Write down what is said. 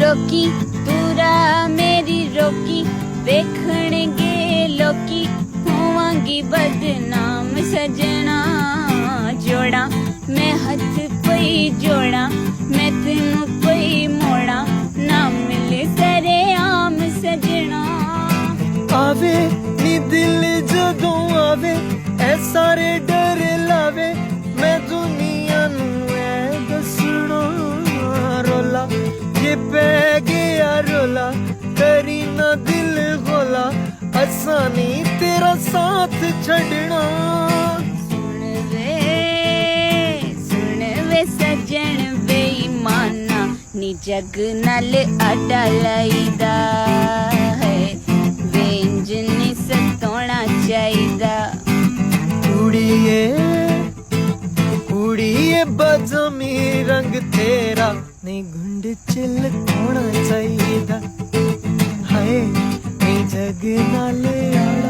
रोकी तूरा मेरी रोकी देखणगे लोकी होवांगी बदनाम सजना जोड़ा मैं हथ पई जोड़ा मैं तेनू पई मोड़ा ना मिले सरे आम सजना आवे नी दिल जदों आवे ऐ सारे डर लावे मैं दुनिया नू ऐ दसना रोला ये पै गया रोला करी ना दिल गोला असा नी तेरा साथ छड़ना सुन वे सजन बेईमाना नी जग नाल आडा लाईदा है वेंज नी सतोना चाहिदा कुड़िए कुड़िए बजमी रंग तेरा नहीं गुंड चिल होना चाहिए हाय नहीं जग नाले आड़ा